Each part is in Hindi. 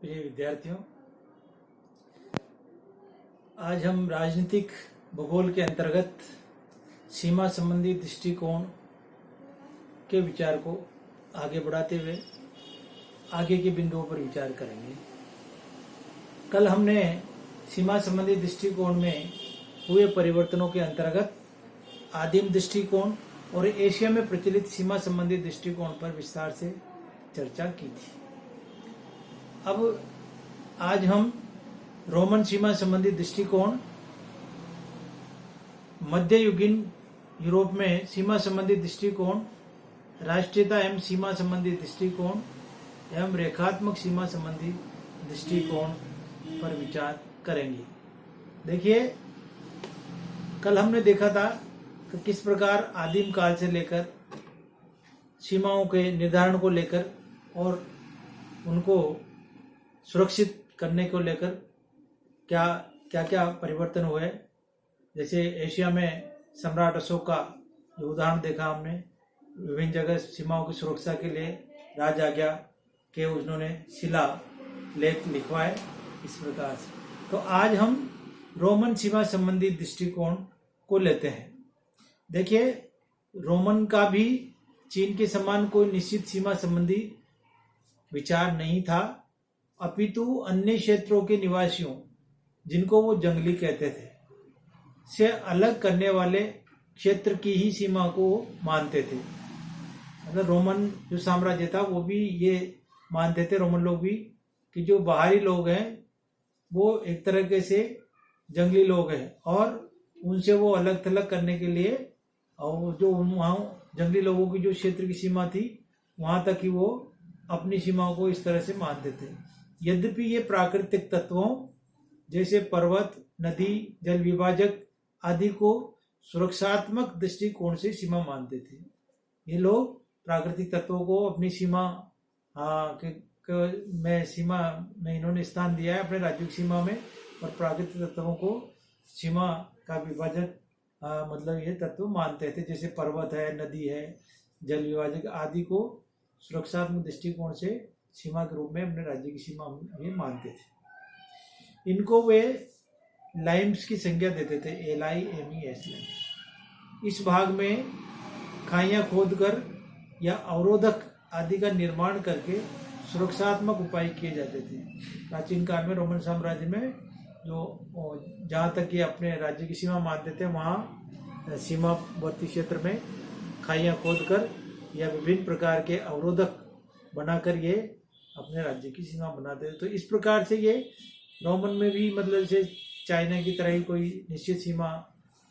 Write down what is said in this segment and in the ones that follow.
प्रिय विद्यार्थियों, आज हम राजनीतिक भूगोल के अंतर्गत सीमा संबंधी दृष्टिकोण के विचार को आगे बढ़ाते हुए आगे के बिंदुओं पर विचार करेंगे। कल हमने सीमा संबंधी दृष्टिकोण में हुए परिवर्तनों के अंतर्गत आदिम दृष्टिकोण और एशिया में प्रचलित सीमा संबंधी दृष्टिकोण पर विस्तार से चर्चा की थी। अब आज हम रोमन सीमा संबंधी दृष्टिकोण, मध्ययुगीन यूरोप में सीमा संबंधी दृष्टिकोण, राष्ट्रीयता एवं सीमा संबंधी दृष्टिकोण एवं रेखात्मक सीमा संबंधी दृष्टिकोण पर विचार करेंगे। देखिए, कल हमने देखा था कि किस प्रकार आदिम काल से लेकर सीमाओं के निर्धारण को लेकर और उनको सुरक्षित करने को लेकर क्या क्या परिवर्तन हुए। जैसे एशिया में सम्राट अशोक का जो उदाहरण देखा हमने, विभिन्न जगह सीमाओं की सुरक्षा के लिए राज आज्ञा के उन्होंने शिला लेख लिखवाए इस प्रकार से। तो आज हम रोमन सीमा संबंधी दृष्टिकोण को लेते हैं। देखिए, रोमन का भी चीन के समान कोई निश्चित सीमा संबंधी विचार नहीं था, अपितु अन्य क्षेत्रों के निवासियों, जिनको वो जंगली कहते थे, से अलग करने वाले क्षेत्र की ही सीमा को मानते थे। मतलब रोमन जो साम्राज्य था वो भी ये मानते थे, रोमन लोग भी, कि जो बाहरी लोग हैं वो एक तरीके से जंगली लोग हैं और उनसे वो अलग थलग करने के लिए, और जो वहाँ जंगली लोगों की जो क्षेत्र की सीमा थी वहाँ तक ही वो अपनी सीमाओं को इस तरह से मानते थे। यद्यपि ये प्राकृतिक तत्वों जैसे पर्वत, नदी, जल विभाजक आदि को सुरक्षात्मक दृष्टिकोण से सीमा मानते थे। ये लोग प्राकृतिक तत्वों को अपनी सीमा में इन्होंने स्थान दिया है अपने राज्य की सीमा में, और प्राकृतिक तत्वों को सीमा का विभाजक मतलब ये तत्व मानते थे। जैसे पर्वत है, नदी है, जल विभाजक आदि को सुरक्षात्मक दृष्टिकोण से सीमा के रूप में अपने राज्य की सीमा में मानते थे। इनको वे लाइम्स की संज्ञा देते थे, LIMES। इस भाग में खाइयां खोदकर या अवरोधक आदि का निर्माण करके सुरक्षात्मक उपाय किए जाते थे। प्राचीन काल में रोमन साम्राज्य में जो जहाँ तक ये अपने राज्य की सीमा मानते थे, वहाँ सीमावर्ती क्षेत्र में खाइयां खोदकर या विभिन्न प्रकार के अवरोधक बनाकर ये अपने राज्य की सीमा बनाते थे। तो इस प्रकार से ये रोमन में भी, मतलब जैसे चाइना की तरह ही कोई निश्चित सीमा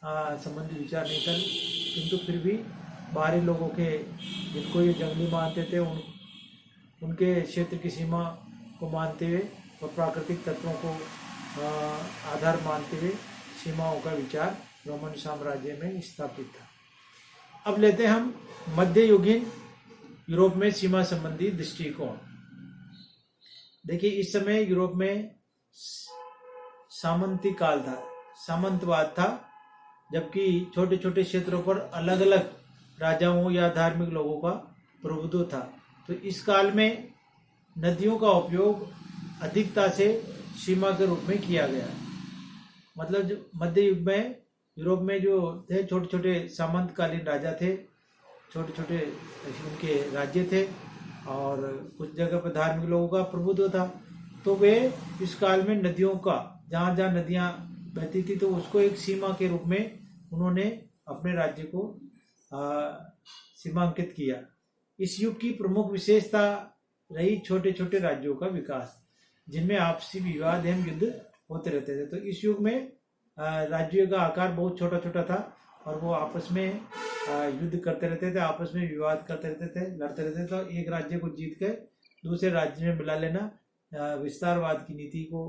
संबंधी विचार नहीं था, किंतु फिर भी बाहरी लोगों के, जिनको ये जंगली मानते थे, उनके क्षेत्र की सीमा को मानते हुए और प्राकृतिक तत्वों को आधार मानते हुए सीमाओं का विचार रोमन साम्राज्य में स्थापित था। अब लेते हैं हम मध्ययुगीन यूरोप में सीमा संबंधी दृष्टिकोण। देखिए, इस समय यूरोप में सामंती काल था, सामंतवाद था, जबकि छोटे छोटे क्षेत्रों पर अलग अलग राजाओं या धार्मिक लोगों का प्रभुत्व था। तो इस काल में नदियों का उपयोग अधिकता से सीमा के रूप में किया गया। मतलब जो मध्य युग में यूरोप में जो थे, छोटे छोटे सामंतकालीन राजा थे, छोटे छोटे उनके राज्य थे, और कुछ जगह पर धार्मिक लोगों का प्रभुत्व था। तो वे इस काल में नदियों का, जहाँ जहाँ नदियाँ बहती थी, तो उसको एक सीमा के रूप में उन्होंने अपने राज्य को सीमांकित किया। इस युग की प्रमुख विशेषता रही छोटे छोटे राज्यों का विकास, जिनमें आपसी विवाद एवं युद्ध होते रहते थे। तो इस युग में राज्यों का आकार बहुत छोटा छोटा था और वो आपस में युद्ध करते रहते थे, आपस में विवाद करते रहते थे, लड़ते रहते थे। तो एक राज्य को जीत कर दूसरे राज्य में मिला लेना, विस्तारवाद की नीति को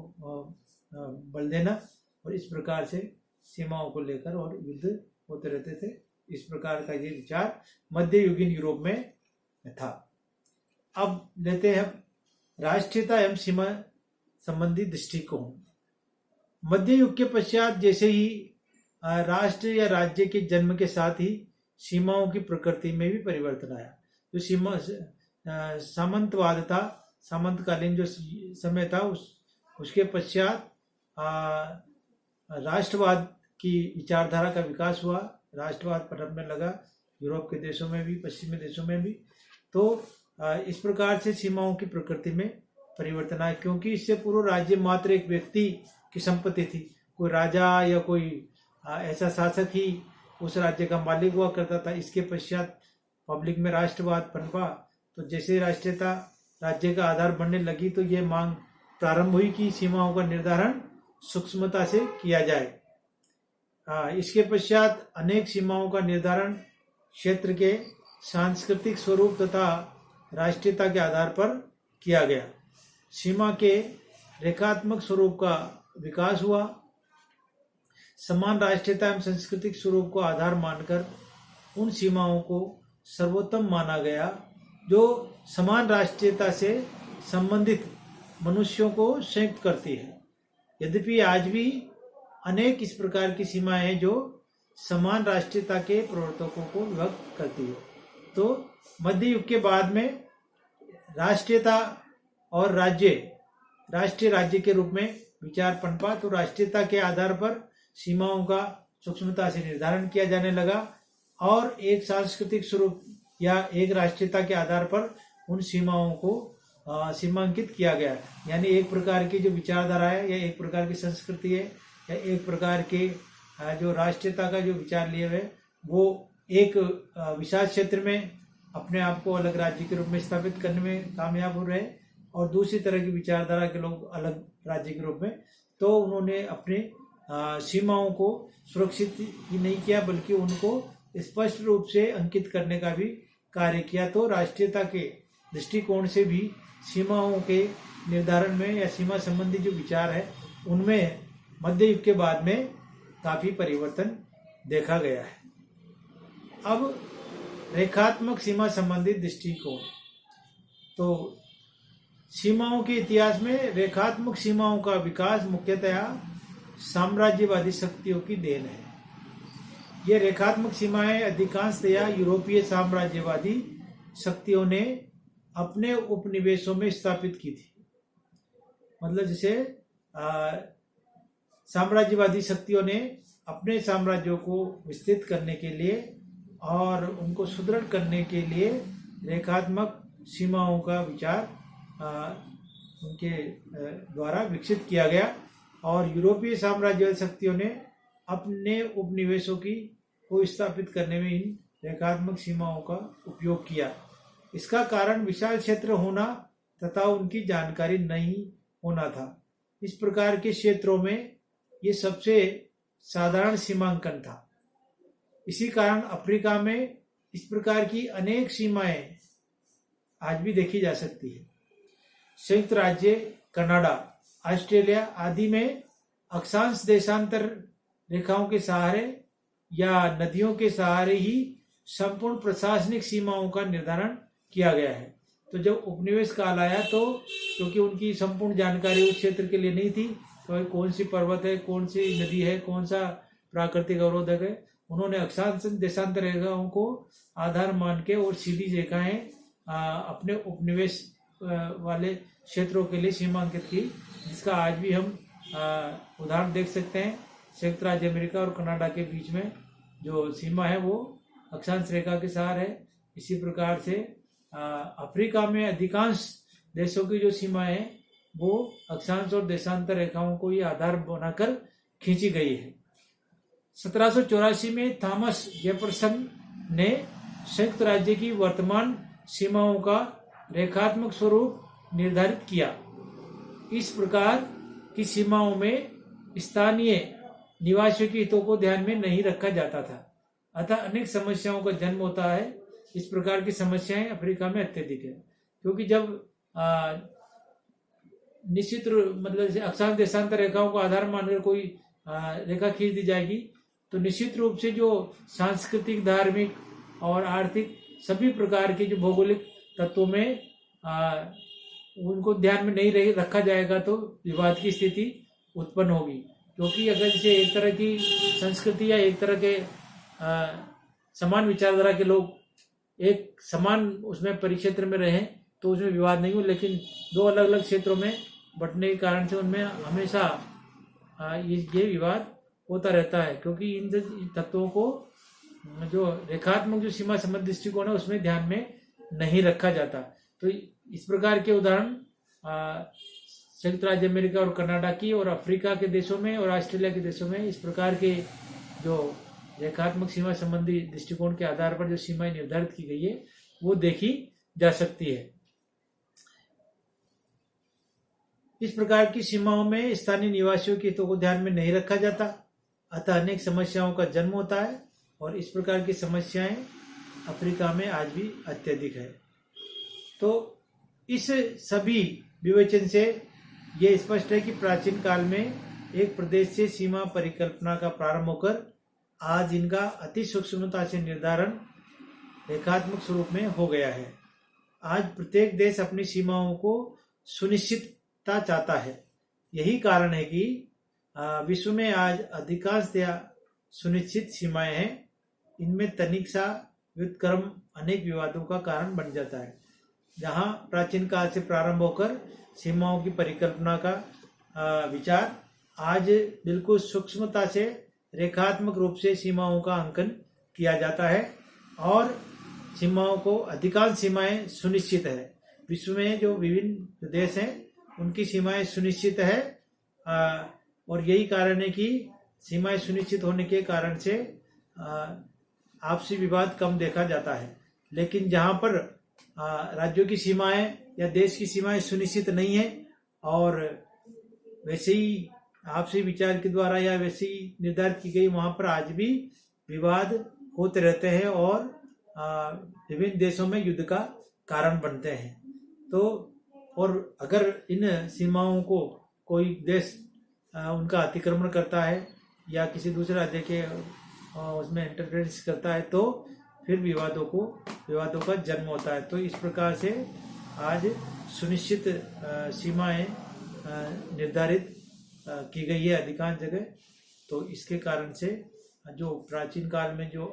बल देना, और इस प्रकार से सीमाओं को लेकर और युद्ध होते रहते थे। इस प्रकार का ये विचार मध्ययुगीन यूरोप में था। अब लेते हैं राष्ट्रीयता एवं सीमा संबंधी दृष्टिकोण। मध्य युग के पश्चात जैसे ही राष्ट्र या राज्य के जन्म के साथ ही सीमाओं की प्रकृति में भी परिवर्तन आया। जो सीमा सामंतवाद था सामंतकालीन जो समय था उसके पश्चात राष्ट्रवाद की विचारधारा का विकास हुआ, राष्ट्रवाद पनपने लगा यूरोप के देशों में भी, पश्चिमी देशों में भी। तो इस प्रकार से सीमाओं की प्रकृति में परिवर्तन आया, क्योंकि इससे पूर्व राज्य मात्र एक व्यक्ति की संपत्ति थी। कोई राजा या कोई ऐसा शासक ही उस राज्य का मालिक हुआ करता था। इसके पश्चात पब्लिक में राष्ट्रवाद पनपा, तो जैसे राष्ट्रीयता राज्य का आधार बनने लगी तो ये मांग प्रारंभ हुई कि सीमाओं का निर्धारण सूक्ष्मता से किया जाए। इसके पश्चात अनेक सीमाओं का निर्धारण क्षेत्र के सांस्कृतिक स्वरूप तथा राष्ट्रीयता के आधार पर किया गया। सीमा के रेखात्मक स्वरूप का विकास हुआ। समान राष्ट्रीयता एवं सांस्कृतिक स्वरूप को आधार मानकर उन सीमाओं को सर्वोत्तम माना गया जो समान राष्ट्रीयता से संबंधित मनुष्यों को संयुक्त करती है। यद्यपि आज भी अनेक इस प्रकार की सीमाएं हैं जो समान राष्ट्रीयता के प्रवर्तकों को विभक्त करती है। तो मध्य युग के बाद में राष्ट्रीयता और राष्ट्रीय राज्य के रूप में विचार पनपा। तो राष्ट्रीयता के आधार पर सीमाओं का सूक्ष्मता से निर्धारण किया जाने लगा और एक सांस्कृतिक स्वरूप या एक राष्ट्रीयता के आधार पर उन सीमाओं को सीमांकित किया गया। यानी एक प्रकार की जो विचारधारा है या एक प्रकार की संस्कृति है या एक प्रकार के जो राष्ट्रीयता का जो विचार लिए हुए वो एक विशाल क्षेत्र में अपने आप को अलग राज्य के रूप में स्थापित करने में कामयाब हो रहे, और दूसरी तरह की विचारधारा के लोग अलग राज्य के रूप में। तो उन्होंने अपने सीमाओं को सुरक्षित ही नहीं किया बल्कि उनको स्पष्ट रूप से अंकित करने का भी कार्य किया। तो राष्ट्रीयता के दृष्टिकोण से भी सीमाओं के निर्धारण में या सीमा संबंधी जो विचार है उनमें मध्य युग के बाद में काफी परिवर्तन देखा गया है। अब रेखात्मक सीमा संबंधी दृष्टिकोण। तो सीमाओं के इतिहास में रेखात्मक सीमाओं का विकास मुख्यतया साम्राज्यवादी शक्तियों की देन है। ये रेखात्मक सीमाएं अधिकांशतया यूरोपीय साम्राज्यवादी शक्तियों ने अपने उपनिवेशों में स्थापित की थी। मतलब जैसे साम्राज्यवादी शक्तियों ने अपने साम्राज्यों को विस्तृत करने के लिए और उनको सुदृढ़ करने के लिए रेखात्मक सीमाओं का विचार उनके द्वारा विकसित किया गया, और यूरोपीय साम्राज्यवादी शक्तियों ने अपने उपनिवेशों को स्थापित करने में इन रेखात्मक सीमाओं का उपयोग किया। इसका कारण विशाल क्षेत्र होना तथा उनकी जानकारी नहीं होना था। इस प्रकार के क्षेत्रों में ये सबसे साधारण सीमांकन था। इसी कारण अफ्रीका में इस प्रकार की अनेक सीमाएं आज भी देखी जा सकती है। संयुक्त राज्य, कनाडा, ऑस्ट्रेलिया आदि में अक्षांश देशांतर रेखाओं के सहारे या नदियों के सहारे ही संपूर्ण प्रशासनिक सीमाओं का निर्धारण किया गया है। तो जब उपनिवेश काल आया तो क्योंकि उनकी संपूर्ण जानकारी उस क्षेत्र के लिए नहीं थी, तो कौन सी पर्वत है, कौन सी नदी है, कौन सा प्राकृतिक अवरोधक है, उन्होंने अक्षांश देशांतर रेखाओं को आधार मान के और सीधी रेखाएं अपने उपनिवेश वाले क्षेत्रों के लिए सीमांकित की, जिसका आज भी हम उदाहरण देख सकते हैं। संयुक्त राज्य अमेरिका और कनाडा के बीच में जो सीमा है वो अक्षांश रेखा के सहारे है। इसी प्रकार से अफ्रीका में अधिकांश देशों की जो सीमाएं हैं वो अक्षांश और देशांतर रेखाओं को ही आधार बनाकर खींची गई है। 1784 में थॉमस जेफरसन ने संयुक्त राज्य की वर्तमान सीमाओं का रेखात्मक स्वरूप निर्धारित किया। इस प्रकार की सीमाओं में स्थानीय निवासियों के हितों को ध्यान में नहीं रखा जाता था, अतः अनेक समस्याओं का जन्म होता है। इस प्रकार की समस्याएं अफ्रीका में अत्यधिक है, क्योंकि जब निश्चित मतलब अक्षांश देशांतर रेखाओं को आधार मानकर कोई रेखा खींच दी जाएगी तो निश्चित रूप से जो सांस्कृतिक, धार्मिक और आर्थिक सभी प्रकार के जो भौगोलिक तत्वों में उनको ध्यान में नहीं रखा जाएगा तो विवाद की स्थिति उत्पन्न होगी। क्योंकि अगर जैसे एक तरह की संस्कृति या एक तरह के समान विचारधारा के लोग एक समान उसमें परिक्षेत्र में रहें तो उसमें विवाद नहीं हो, लेकिन दो अलग अलग क्षेत्रों में बंटने के कारण से उनमें हमेशा ये विवाद होता रहता है, क्योंकि इन तत्वों को जो रेखात्मक जो सीमा संबंधी दृष्टिकोण है उसमें ध्यान में नहीं रखा जाता। तो इस प्रकार के उदाहरण संयुक्त राज्य अमेरिका और कनाडा की और अफ्रीका के देशों में और ऑस्ट्रेलिया के देशों में इस प्रकार के जो रेखात्मक सीमा संबंधी दृष्टिकोण के आधार पर जो सीमाएं निर्धारित की गई है वो देखी जा सकती है। इस प्रकार की सीमाओं में स्थानीय निवासियों के हितों को ध्यान में नहीं रखा जाता, अतः अनेक समस्याओं का जन्म होता है और इस प्रकार की समस्याएं अफ्रीका में आज भी अत्यधिक है। तो इस सभी विवेचन से ये स्पष्ट है कि प्राचीन काल में एक प्रदेश से सीमा परिकल्पना का प्रारंभ होकर आज इनका अति सूक्ष्मता से निर्धारण रेखात्मक स्वरूप में हो गया है। आज प्रत्येक देश अपनी सीमाओं को सुनिश्चितता चाहता है। यही कारण है कि विश्व में आज अधिकांशतया सुनिश्चित सीमाएं हैं। इनमें तनिक सा व्युत्क्रम अनेक विवादों का कारण बन जाता है। जहां प्राचीन काल से प्रारंभ होकर सीमाओं की परिकल्पना का विचार आज बिल्कुल सूक्ष्मता से रेखात्मक रूप से सीमाओं का अंकन किया जाता है और सीमाओं को अधिकांश सीमाएं सुनिश्चित है। विश्व में जो विभिन्न देश हैं उनकी सीमाएं सुनिश्चित है और यही कारण है कि सीमाएं सुनिश्चित होने के कारण से आपसी विवाद कम देखा जाता है। लेकिन जहां पर राज्यों की सीमाएं या देश की सीमाएं सुनिश्चित नहीं है और वैसे ही आपसी विचार के द्वारा या वैसे ही निर्धारित की गई, वहां पर आज भी विवाद होते रहते हैं और विभिन्न देशों में युद्ध का कारण बनते हैं। तो और अगर इन सीमाओं को कोई देश उनका अतिक्रमण करता है या किसी दूसरे राज्य के उसमें इंटरफेरेंस करता है तो फिर विवादों का जन्म होता है। तो इस प्रकार से आज सुनिश्चित सीमाएं निर्धारित की गई है अधिकांश जगह। तो इसके कारण से जो प्राचीन काल में जो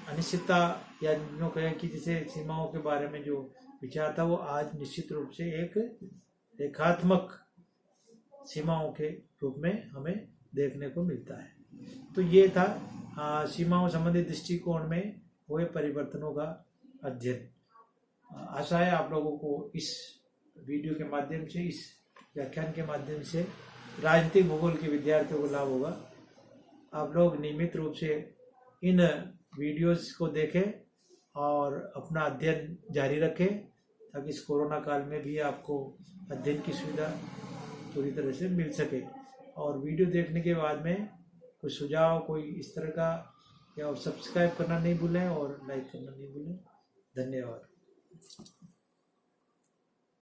अनिश्चितता या जो कहे कि जैसे सीमाओं के बारे में जो विचार था वो आज निश्चित रूप से एक रेखात्मक सीमाओं के रूप में हमें देखने को मिलता है। तो ये था सीमाओं संबंधी दृष्टिकोण में हुए परिवर्तनों का अध्ययन। आशा है आप लोगों को इस वीडियो के माध्यम से, इस व्याख्यान के माध्यम से राजनीतिक भूगोल के विद्यार्थियों को लाभ होगा। आप लोग नियमित रूप से इन वीडियोस को देखें और अपना अध्ययन जारी रखें ताकि इस कोरोना काल में भी आपको अध्ययन की सुविधा पूरी तरह से मिल सके। और वीडियो देखने के बाद में कोई सुझाव, कोई इस तरह का, या सब्सक्राइब करना नहीं भूलें और लाइक करना नहीं भूलें। धन्यवाद।